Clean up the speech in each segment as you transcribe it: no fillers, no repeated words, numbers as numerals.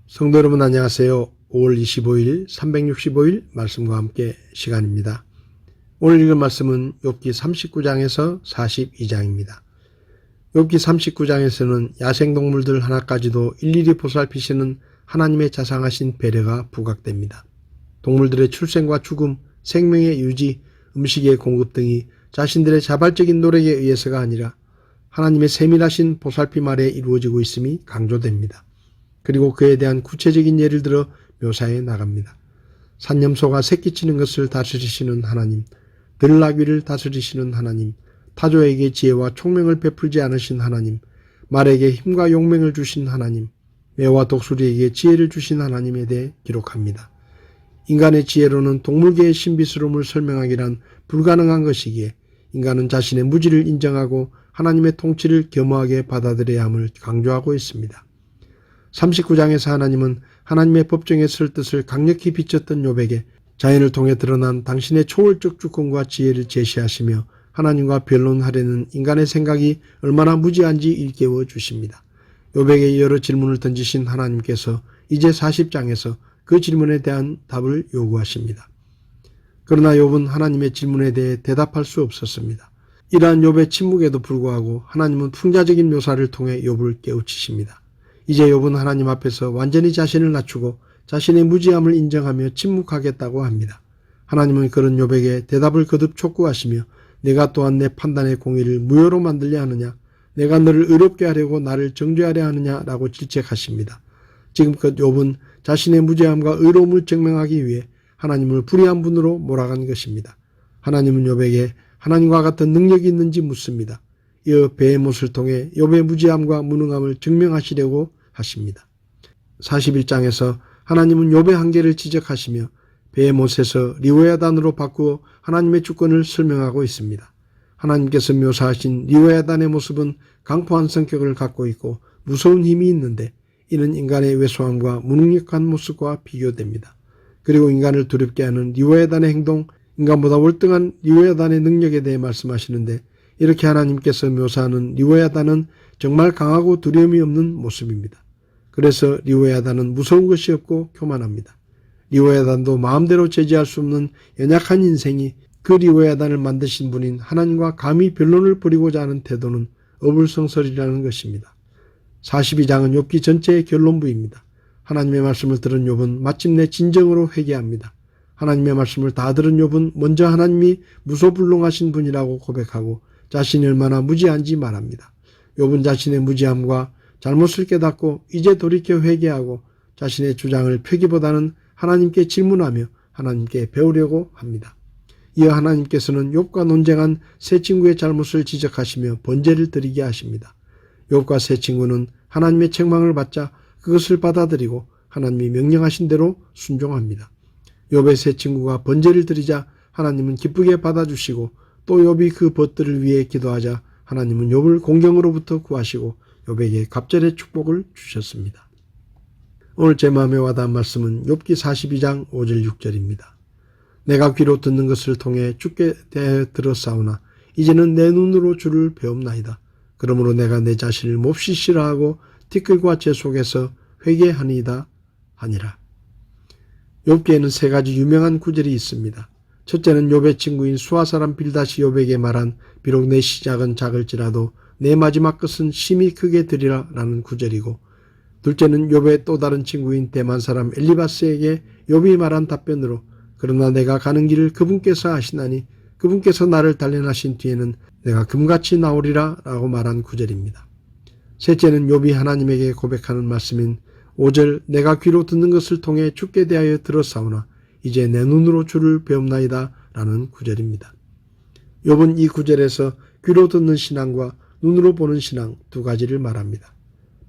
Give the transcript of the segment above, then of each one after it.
성도 여러분 안녕하세요. 5월 25일 365일 말씀과 함께 시간입니다. 오늘 읽은 말씀은 욥기 39장에서 42장입니다. 욥기 39장에서는 야생동물들 하나까지도 일일이 보살피시는 하나님의 자상하신 배려가 부각됩니다. 동물들의 출생과 죽음, 생명의 유지, 음식의 공급 등이 자신들의 자발적인 노력에 의해서가 아니라 하나님의 세밀하신 보살핌 아래 이루어지고 있음이 강조됩니다. 그리고 그에 대한 구체적인 예를 들어 묘사해 나갑니다. 산염소가 새끼치는 것을 다스리시는 하나님, 들나귀를 다스리시는 하나님, 타조에게 지혜와 총명을 베풀지 않으신 하나님, 말에게 힘과 용맹을 주신 하나님, 매와 독수리에게 지혜를 주신 하나님에 대해 기록합니다. 인간의 지혜로는 동물계의 신비스러움을 설명하기란 불가능한 것이기에 인간은 자신의 무지를 인정하고 하나님의 통치를 겸허하게 받아들여야 함을 강조하고 있습니다. 39장에서 하나님은 하나님의 법정에 설 뜻을 강력히 비췄던 욥에게 자연을 통해 드러난 당신의 초월적 주권과 지혜를 제시하시며 하나님과 변론하려는 인간의 생각이 얼마나 무지한지 일깨워 주십니다. 욥에게 여러 질문을 던지신 하나님께서 이제 40장에서 그 질문에 대한 답을 요구하십니다. 그러나 욥은 하나님의 질문에 대해 대답할 수 없었습니다. 이러한 욥의 침묵에도 불구하고 하나님은 풍자적인 묘사를 통해 욥을 깨우치십니다. 이제 욥은 하나님 앞에서 완전히 자신을 낮추고 자신의 무지함을 인정하며 침묵하겠다고 합니다. 하나님은 그런 욥에게 대답을 거듭 촉구하시며 내가 또한 내 판단의 공의를 무효로 만들려 하느냐, 내가 너를 의롭게 하려고 나를 정죄하려 하느냐라고 질책하십니다. 지금껏 욥은 자신의 무죄함과 의로움을 증명하기 위해 하나님을 불의한 분으로 몰아간 것입니다. 하나님은 욥에게 하나님과 같은 능력이 있는지 묻습니다. 이어 배의 못을 통해 욥의 무지함과 무능함을 증명하시려고 하십니다. 41장에서 하나님은 욥의 한계를 지적하시며 배의 못에서 리오야단으로 바꾸어 하나님의 주권을 설명하고 있습니다. 하나님께서 묘사하신 리오야단의 모습은 강포한 성격을 갖고 있고 무서운 힘이 있는데 이는 인간의 왜소함과 무능력한 모습과 비교됩니다. 그리고 인간을 두렵게 하는 리오야단의 행동, 인간보다 월등한 리오야단의 능력에 대해 말씀하시는데 이렇게 하나님께서 묘사하는 리오야단은 정말 강하고 두려움이 없는 모습입니다. 그래서 리오야단은 무서운 것이 없고 교만합니다. 리오야단도 마음대로 제지할 수 없는 연약한 인생이 그 리오야단을 만드신 분인 하나님과 감히 변론을 벌이고자 하는 태도는 어불성설이라는 것입니다. 42장은 욥기 전체의 결론부입니다. 하나님의 말씀을 들은 욥은 마침내 진정으로 회개합니다. 하나님의 말씀을 다 들은 욥은 먼저 하나님이 무소불능하신 분이라고 고백하고 자신이 얼마나 무지한지 말합니다. 욥은 자신의 무지함과 잘못을 깨닫고 이제 돌이켜 회개하고 자신의 주장을 펴기보다는 하나님께 질문하며 하나님께 배우려고 합니다. 이어 하나님께서는 욥과 논쟁한 세 친구의 잘못을 지적하시며 번제를 드리게 하십니다. 욥과 세 친구는 하나님의 책망을 받자 그것을 받아들이고 하나님이 명령하신 대로 순종합니다. 욥의 세 친구가 번제를 드리자 하나님은 기쁘게 받아주시고 또 욥이 그 벗들을 위해 기도하자 하나님은 욥을 공경으로부터 구하시고 욥에게 갑절의 축복을 주셨습니다. 오늘 제 마음에 와닿은 말씀은 욥기 42장 5절 6절입니다. 내가 귀로 듣는 것을 통해 주께 대하여 들었사오나 이제는 내 눈으로 주를 배움나이다. 그러므로 내가 내 자신을 몹시 싫어하고 티끌과 재 속에서 회개하니이다 하니라. 욥기에는 세 가지 유명한 구절이 있습니다. 첫째는 욥의 친구인 수아 사람 빌닷이 욥에게 말한 비록 내 시작은 작을지라도 내 마지막 것은 심히 크게 되리라 라는 구절이고, 둘째는 욥의 또 다른 친구인 대만 사람 엘리바스에게 욥이 말한 답변으로 그러나 내가 가는 길을 그분께서 아시나니 그분께서 나를 단련하신 뒤에는 내가 금같이 나오리라 라고 말한 구절입니다. 셋째는 욥이 하나님에게 고백하는 말씀인 5절 내가 귀로 듣는 것을 통해 주께 대하여 들었사오나 이제 내 눈으로 주를 배움나이다 라는 구절입니다. 욥은 이 구절에서 귀로 듣는 신앙과 눈으로 보는 신앙 두 가지를 말합니다.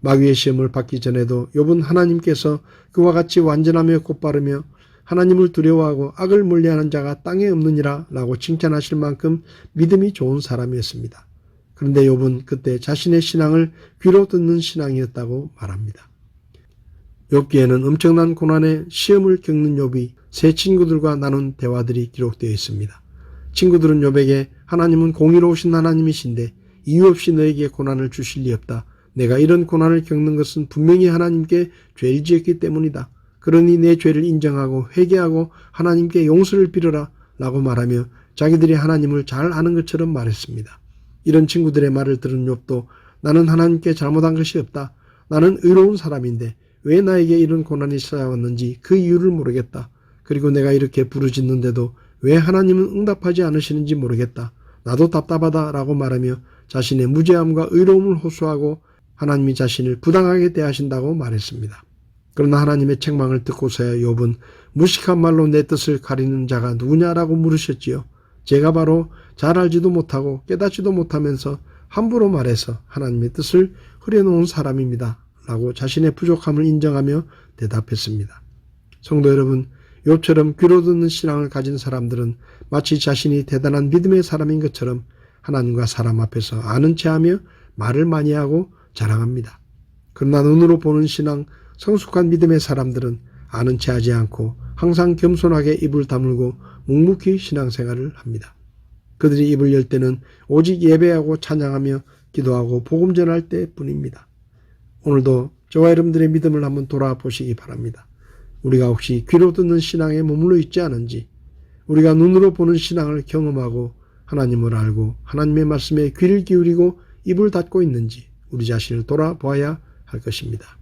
마귀의 시험을 받기 전에도 욥은 하나님께서 그와 같이 완전하며 곧바르며 하나님을 두려워하고 악을 멀리하는 자가 땅에 없느니라 라고 칭찬하실 만큼 믿음이 좋은 사람이었습니다. 그런데 욥은 그때 자신의 신앙을 귀로 듣는 신앙이었다고 말합니다. 욥기에는 엄청난 고난의 시험을 겪는 욥이 세 친구들과 나눈 대화들이 기록되어 있습니다. 친구들은 욥에게 하나님은 공의로우신 하나님이신데 이유 없이 너에게 고난을 주실 리 없다. 내가 이런 고난을 겪는 것은 분명히 하나님께 죄를 지었기 때문이다. 그러니 내 죄를 인정하고 회개하고 하나님께 용서를 빌어라 라고 말하며 자기들이 하나님을 잘 아는 것처럼 말했습니다. 이런 친구들의 말을 들은 욥도 나는 하나님께 잘못한 것이 없다. 나는 의로운 사람인데 왜 나에게 이런 고난이 찾아왔는지 그 이유를 모르겠다. 그리고 내가 이렇게 부르짖는데도 왜 하나님은 응답하지 않으시는지 모르겠다. 나도 답답하다 라고 말하며 자신의 무죄함과 의로움을 호소하고 하나님이 자신을 부당하게 대하신다고 말했습니다. 그러나 하나님의 책망을 듣고서야 욥은 무식한 말로 내 뜻을 가리는 자가 누구냐라고 물으셨지요. 제가 바로 잘 알지도 못하고 깨닫지도 못하면서 함부로 말해서 하나님의 뜻을 흐려놓은 사람입니다. 라고 자신의 부족함을 인정하며 대답했습니다. 성도 여러분, 욥처럼 귀로 듣는 신앙을 가진 사람들은 마치 자신이 대단한 믿음의 사람인 것처럼 하나님과 사람 앞에서 아는 체하며 말을 많이 하고 자랑합니다. 그러나 눈으로 보는 신앙, 성숙한 믿음의 사람들은 아는 체하지 않고 항상 겸손하게 입을 다물고 묵묵히 신앙생활을 합니다. 그들이 입을 열 때는 오직 예배하고 찬양하며 기도하고 복음 전할 때뿐입니다. 오늘도 저와 여러분들의 믿음을 한번 돌아보시기 바랍니다. 우리가 혹시 귀로 듣는 신앙에 머물러 있지 않은지, 우리가 눈으로 보는 신앙을 경험하고 하나님을 알고 하나님의 말씀에 귀를 기울이고 입을 닫고 있는지 우리 자신을 돌아보아야 할 것입니다.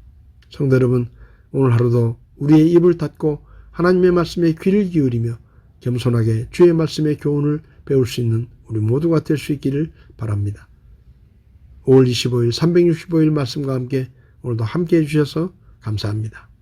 성도 여러분, 오늘 하루도 우리의 입을 닫고 하나님의 말씀에 귀를 기울이며 겸손하게 주의 말씀의 교훈을 배울 수 있는 우리 모두가 될 수 있기를 바랍니다. 5월 25일 365일 말씀과 함께 오늘도 함께 해주셔서 감사합니다.